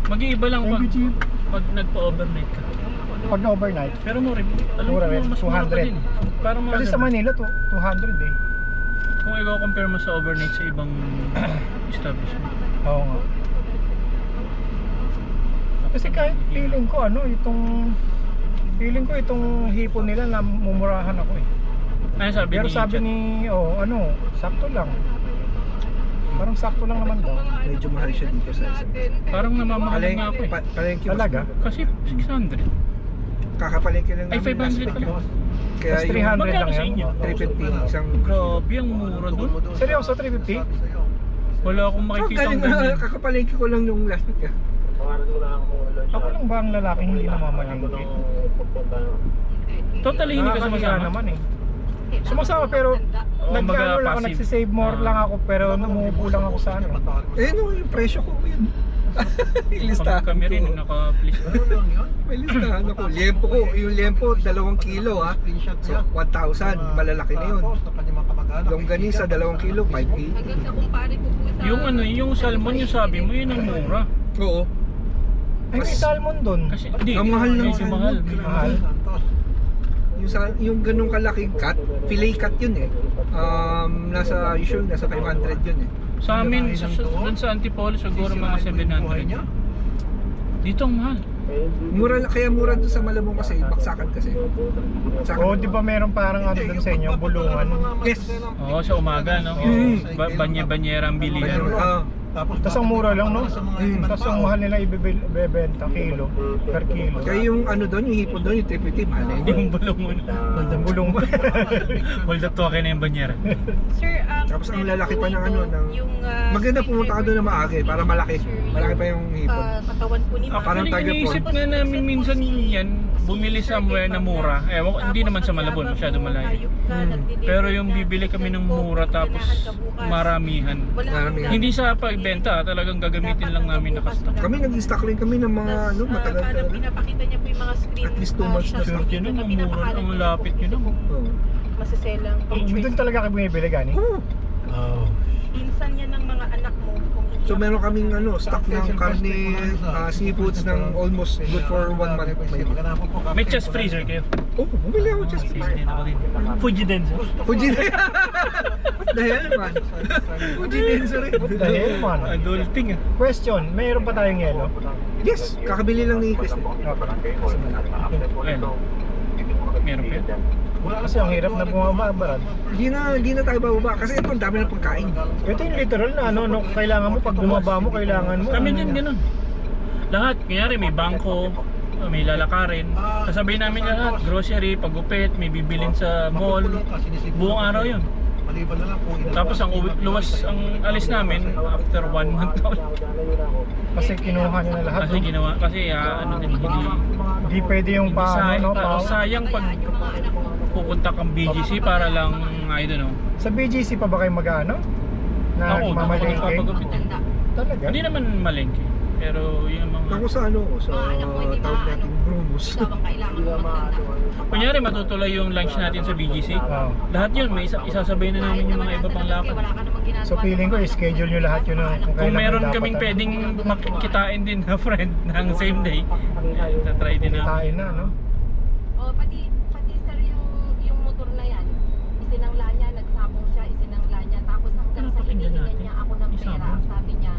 Mag-iiba lang pa MBG. pag nagpa-overnight ka. Pag na-overnight. Pero mo rin, alam Mura ko rin, mas mura pa 200. din. Parang mga Kasi sa ganun. Manila, 200 eh. Kung i-compare mo sa overnight sa ibang establishment. Oo nga. Kasi kahit feeling ko itong hipon nila na mumurahan ako eh. Ano sabi Pero ni sabi Chat? ni, sakto lang. Parang sakto lang naman daw. Medyo mahal siya dito sa SM. Parang namamahal nga ako eh. Palengke mas Talaga? mura. Kasi 600. Kakapalengke lang Ay, namin 500 last week. pala. Kaya Mas yung 300 lang Magkano sa yan. inyo? 350 isang Grabe, ang mura dun. Seryoso, 350? Wala akong makikita ang ganyan. kakapalengke ko lang nung last week. Ako lang ba ang lalaking hindi namamalingki? Totally hindi ka Nakakahiya sumasama. naman eh. Sumasama pero nag-ano lang ako, passive. nagsisave more lang ako pero numuupo lang ako sa ano. Eh no, yung presyo ko yun. Yung listahan Kami rin, ko. naka-please. May listahan ako. Liempo ko. Yung liempo, 2 kilo ha. So, 1,000. Malalaki na yun. Longganisa, 2 kilo, 580. Hanggang sa kumpare ko po sa... Yung yung salmon, yung sabi mo, yun ang mura. Oo. Ay, may salmon dun. Kasi, hindi, Ang mahal ng medyo salmon. mahal. Mahal. Yung ganung kalaking cut, fillet cut yun eh. Nasa 500 yun eh. Sa amin, dun sa Antipolo, siguro mga 700. Dito ang mahal. Kaya mura doon sa Malabon kasi, baksakan kasi. Oo, di ba meron parang ano dun sa inyo, bulungan? Yes. Oo, sa umaga, no? Banye-banyera ang bilihan. Tapos ang mura lang, no? Tapos ang mahal nila ibebenta, kilo, per kilo. Kaya yung ano doon, yung hipon doon, yung 350, mahal na yun. Yung bulong mo na. Bulong ba? Hold up to akin na yung banyera. Sir, Tapos ang lalaki pa ng ano, yung, maganda pumunta ka doon na maaga eh, para malaki. Malaki pa yung hipon. katawan po ni Parang Actually, taga iniisip nga namin minsan yan, bumili somewhere na mura. Ewan ko, hindi naman sa Malabon, masyado malayo. Pero yung bibili kami ng mura tapos maramihan. Maramihan. Hindi sa pagbenta, talagang gagamitin lang namin nakastock. Kami nag-stock rin kami ng mga ano, matagal Parang talaga. pinapakita niya po yung mga screen. At least 2 months na Sure, yun ang mura, ang lapit yun ang. Oo. Masiselang Doon talaga kayo bumibili, gani? Oo. Pinsan niya ng mga anak mo. Kung So meron kaming ano, stock ng karne, seafoods ng almost good for 1 month. May chest freezer kayo. Oh, bumili ako just Freeze din ako din. Fuji din. Fuji din. What the hell man? Fuji din, sorry. Dahil man. Adulting ah. Question, mayroon pa tayong yelo? Yes, kakabili lang ni Chris. Ayan. Meron pa yun. Kasi ang hirap na bumaba, Brad. Hindi na tayo bababa kasi ito ang dami ng pagkain. Ito yung literal na ano, kailangan mo, pag bumaba mo, kailangan mo. Kami din ganun. Lahat, kunyari may bangko, may lalakarin. Sasabihin namin lahat, grocery, pagupit, may bibilin sa mall. Buong araw yun. Tapos ang luwas, ang alis namin after 1 month. Kasi kinuha nyo na lahat. Kasi ginawa, kasi ano din, Hindi pwede yung paano, no? sayang pag pupunta kang BGC para lang, I don't know. Sa BGC pa ba kayo mag-ano? Ako, Nagmamalengke? nagpapagupit. Talaga? Hindi naman malengke. Pero yung mga... Ako sa ano, sa tawag natin Brumus. ikaw ang kailangan mo magtanda. Kunyari matutuloy yung lunch natin sa BGC. Oo. Lahat yun, may isasabay na namin yung mga iba pang lakad. Wala ka namang ginagawa. So feeling ko, i-schedule nyo lahat yun kung Kung kailan meron dapat kaming ano. pwedeng makikitain din na friend ng same day, tatry din namin. Kitain na, no? Oh, pati sir yung motor na yan. Isinangla niya, nagsabong siya, isinangla niya. Tapos hanggang sa Napakinggan hinihingan natin. niya ako ng pera. Isabong. Ang sabi niya,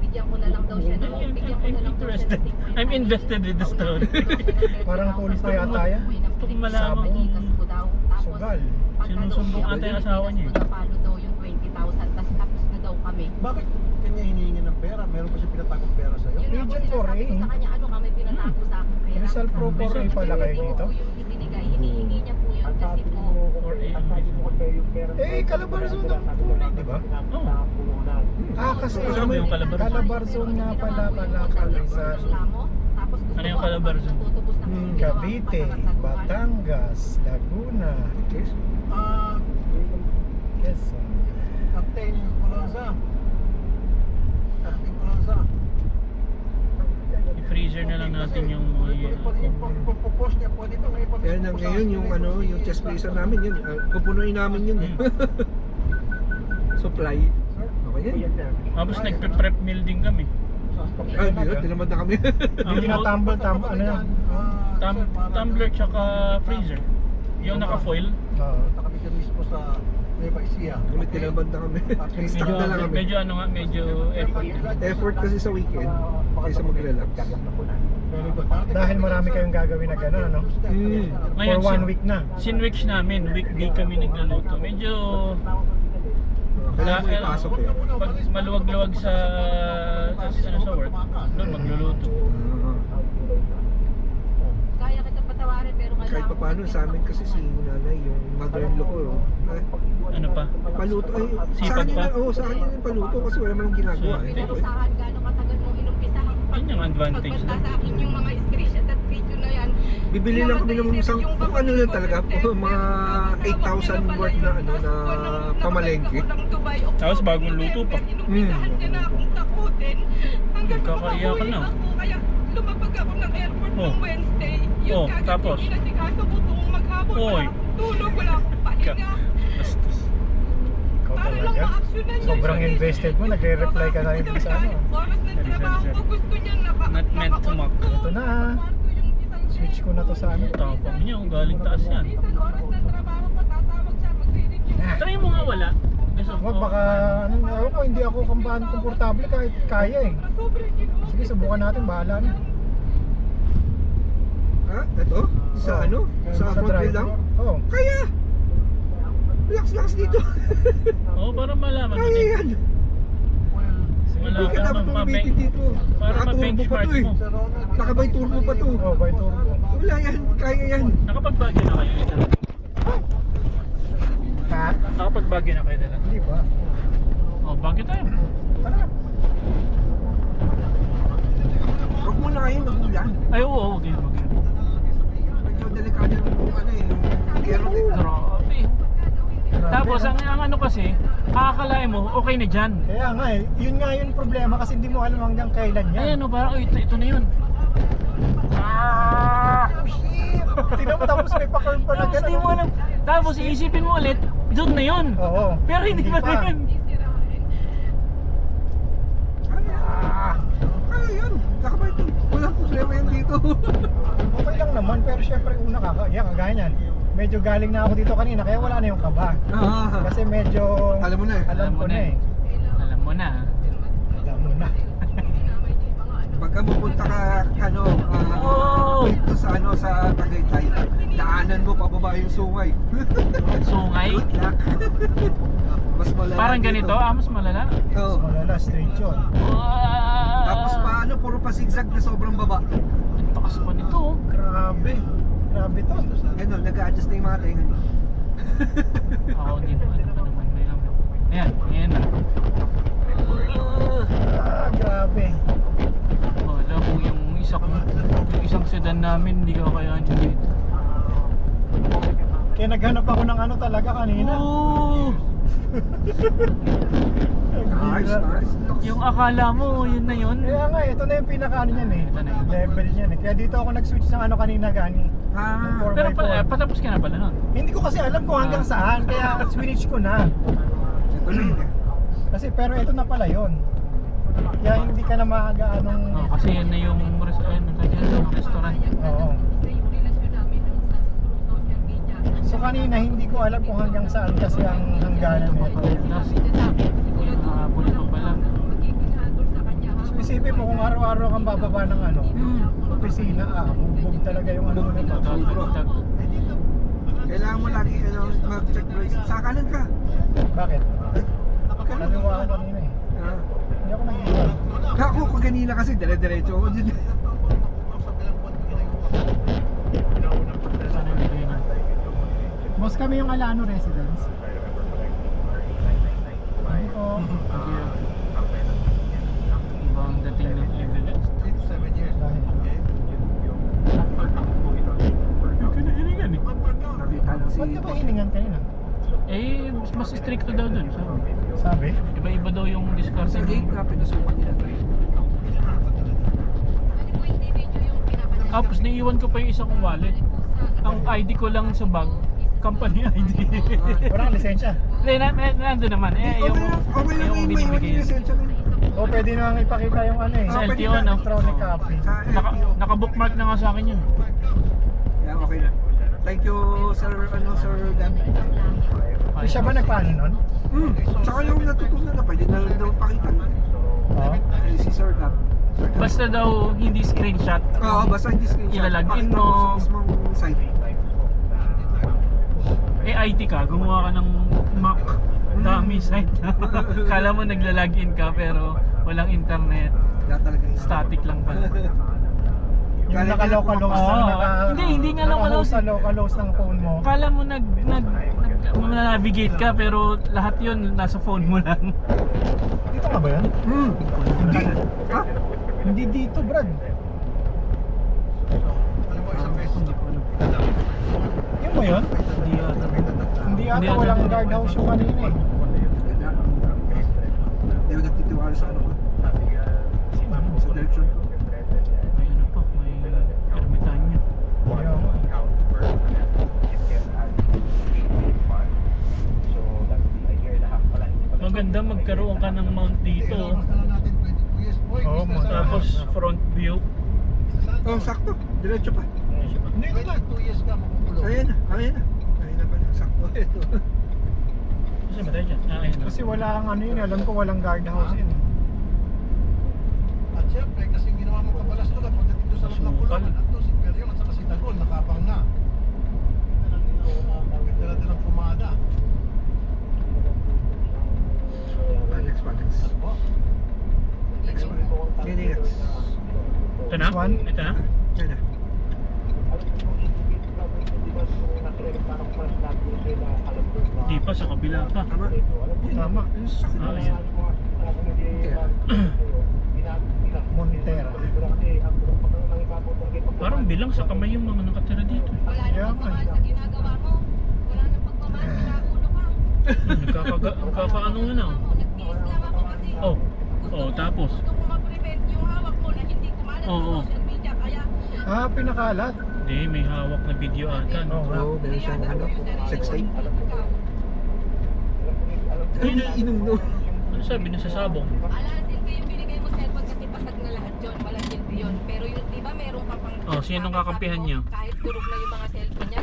bigyan ko na lang daw siya ng bigyan ko na lang daw siya ng 50. I'm invested with the story. Parang pulis na yata yan. Gusto ko malaman kung Panikas ko daw. Tapos Sugal. Sinusumbong ata yung asawa niya. Napalo daw yung 20,000. Tapos na daw kami. Bakit kanya hinihingi ng pera? Meron pa siya pinatagong pera sa'yo? Yun ang Region sinasabi 4A. ko sa kanya, ano ka, may pinatago sa akin pera. Rizal Pro 4A pala kayo dito? Yung ibinigay, hinihingi niya po yun kasi po. 4 a.m. Eh, Calabarzon ang 4A, di ba? Oh, Kasi Kasama yung Calabarzon. Calabarzon nga pala Rizal. Tapos gusto Ano yung ko, Calabarzon? natutubos na kami ginawa, Cavite, masasagutan. Batangas, Laguna, Yes. Quezon. Captain Colonza. Captain Colonza. i-freezer na lang natin yung Pag-post niya, pwede ito. Kaya na ngayon yung ano, yung chest freezer namin yun, pupunuin namin yun. Supply. Okay yan. Tapos nagpe-prep meal din kami. Ay, hindi na, tinamad na kami. Yung tinatumble, ano yan? Tumbler tsaka freezer. Yung naka-foil. Oo. Punta kami dyan mismo sa Nueva Ecija. Kami tinamad na kami. Stuck na lang kami. Medyo ano nga, medyo effort. Effort kasi sa weekend, kaysa mag-relax. Very good. Dahil marami kayong gagawin na gano'n, ano? Ngayon, For 1 week na. Sinwich namin, weekday kami nagluluto. Medyo Kailangan mo ipasok eh. pag maluwag-luwag sa work, doon magluluto. Kaya kita patawarin pero kailangan Kahit pa paano sa amin kasi si nanay, yung mother-in-law ko, Ano pa? paluto ay Sipag sa kanya pa? na, sa kanya yung paluto kasi wala namang ginagawa eh. Pero saan gano'ng katagal mong inumpisahan Yun yung advantage pagpunta na. sa akin yung mga screenshot at video na yan. Bibili lang kami ng isang, kung ano lang talaga, mga 8,000 worth na ano na pamalengke. Tapos bagong luto pa. Inumpisahan ka na akong takutin. Hanggang Nagkakaiyak ka na. ako, kaya lumapag ako ng airport Oh. ng Wednesday. Yun Oh, kagad tapos? yung inasikaso ko tuong maghapon. Oy. Wala akong tulog, wala akong pahinga. Bastos. Ikaw Para lang talaga. ma-actionan yun. Sobrang invested mo, nagre-reply ka na rin sa ano. Oras ng trabaho ko, gusto niya Not meant to mock. Ito na, switch ko na to sa ano. Tapang niya, kung galing taas yan. Isang oras ng trabaho ko, tatawag siya, magre-review. Try mo nga wala. Gusto Wag, baka, ano, ako, hindi ako komportable kahit kaya eh. Sobrang ginoo. Sige, subukan natin, bahala na. Ha? Ito? Sa Oo. ano? Sa front wheel driver. lang? Oo. Kaya! Relax dito. Oo, para malaman mo Kaya din. yan. Hindi ka dapat tumitin dito. Para Naka-turbo pa ma-benchmark to eh. mo. Nakabay turbo pa to. Oo, by turbo. Wala yan, kaya yan. Nakapagbagyo na kayo dala. Ha? Nakapagbagyo na kayo dala. Hindi ba? Oh, bagyo tayo. Tara. Huwag mo na kayo mag-ulan. Ay, oo, wag yun, wag yun. Medyo delikado yung ano eh, yung gero eh. Grabe. Grabe, Tapos, no? ang ano kasi, akakalain mo, okay na dyan. Kaya nga eh, yun nga yung problema kasi hindi mo alam hanggang kailan yan. Ayan o, parang, oh, ito na yun. Ah! Oh shit! Tingnan mo tapos may pa-curve pa na Tapos di mo gano'n. alam. Tapos iisipin mo ulit, doon na yun. Oo. Pero hindi pa na yun. Ah! Kaya yan, nakabay to. Walang problema yan dito. Okay lang naman, pero syempre una kagaya niyan. Medyo galing na ako dito kanina, kaya wala na yung kaba. Kasi medyo Alam mo na eh. alam ko na eh. Alam mo na. Alam mo na. Pagka pupunta ka, ano, Oh! dito sa ano, sa Tagaytay, daanan mo pababa yung sungay. Sungay. Good luck. Mas malala Parang dito. ganito, mas malala. Oo. Malala, straight yun. Tapos paano, puro pa zigzag na sobrang baba. Ang takas pa nito. Oh. Grabe. Grabe to. Ganun, nag-a-adjust na yung mga tenga nyo. Ako din. Ano pa naman na yan. Ayan, ayan na. Ah, grabe. Oh, alam mo yung isang sedan namin, hindi ka kaya dito. Kaya naghanap ako ng ano talaga kanina. Oh! Nice, nice. Yung akala mo, yun na yun. Kaya nga, ito na yung pinaka-ano niyan eh. Ito na yun. Level niyan eh. Kaya dito ako nag-switch ng ano kanina gani. Ah, 4x4. Pero patapos ka na pala nun. Hindi ko kasi alam kung hanggang saan, kaya switch ko na. ito na yun eh. Kasi pero ito na pala yon. Kaya hindi ka na maaga anong... Oh, kasi yan na yung restaurant. Oo. So kanina hindi ko alam kung hanggang saan kasi ang hangganan nito. Tapos, nakabuli pa pala. So isipin mo kung araw-araw kang bababa ng ano, opisina, bugbog talaga yung ano na to. Tag-tag. Kailangan mo lagi ano, mag-check brakes. Sa kanan ka. Bakit? Kanan. Kaliwa ako kanina eh. Ah. Hindi ako nag-iwan. Ako kanina kasi dire-diretso ako dyan. Sana hindi ko yun. Boss, kami yung Alano residence. Hindi ko. Ibang dating ng Everest. 7 years. Dahil. Yung kinahilingan eh. Nakita lang si Ba't ka ba hiningan kanina? Eh, mas stricto daw dun. Sabi? Iba-iba daw yung discard sa gate na pinasukan nila. Tapos naiiwan ko pa yung isa kong wallet. Ang ID ko lang sa bag, company ID. Walang lisensya. Hindi, nandun naman. Eh, Okay lang, okay lang yung yung may binibigay yung yun. lisensya ko. O pwede nang ipakita yung ano eh. Sa pwede LTO, na. no? Electronic copy. Sa LTO. Naka-bookmark na nga sa akin yun. Yeah, okay na. Thank you, Sir Dan. Yung siya ba nagpaano nun? Saka yung natutunan na, pwede na lang daw pakita. Oo. Si Sir Gab. Basta daw hindi screenshot. Oo, basta hindi screenshot. Ilalagin Pakita mo. sa mismong site. IT ka, gumawa ka ng Mac dummy site. Kala mo nagla-login ka pero walang internet. Wala talaga yung Static lang pala. Yung Galing naka-localhost Oo. na naka... Hindi nga localhost. Sa localhost ng phone mo. Kala mo nag-navigate ka pero lahat yun nasa phone mo lang. Dito nga ba yan? Hindi. Ha? Hindi dito, Brad. Alam mo, isang beses Hindi ko alam. Yun ba yun? Hindi yata. Hindi Hindi ata ata. walang guardhouse yung kanina eh. Hindi ako nagtitiwala sa ano ko. Sa direction ko. May ano pa, may ermitanyo. Ayun. Maganda magkaroon ka ng mount dito. natin 22 years. Boy, Oo, business Tapos natin. front view. Oh, sakto. Diretso pa. Hindi ko na. 22 years ka makukulong. Ayan na. Ayan na pala. Sakto. Ito. Kasi ba tayo dyan? Ayun na. Kasi wala ang ano yun, alam ko walang guardhouse yun. At syempre, kasi ginawa mo kabalas to lang pagdating doon sa loob ng Masukal. kulungan. Ando, si Peryon at saka si Tagol, nakapang na. Ganda natin ang pumada. Next pa. Next. Ano po? Next pa. Yan yung next. Ito na? This one? Ito na? Yan na. Di pa, sa kabila pa. Tama. Tama. Yung sakit. Ah, ayan. Montera. Parang bilang sa kamay yung mga nakatira dito. Wala Yeah, nang pagmamahal sa ginagawa mo. Wala nang pagmamahal sa ulo ka. Nagkakaano nga na. Nagtiis lang ako kasi Oh. gusto Oh, ko- tapos? gusto ko ma-prevent yung hawak mo na hindi kumalat Oo. sa social media. Kaya Ah, pinakalat. Hindi, may hawak na video ata. No? Oo. Oo, meron siyang ano, sex tape. Ayun na. Inom no. Ano sabi na sa sabong? Alasin ko yung binigay mo cellphone kasi pasag na lahat yun. Walang silbi yun. Pero yun, di ba meron pa pang... Oh, sinong kakampihan niyo? Kahit durog na yung mga cellphone niya.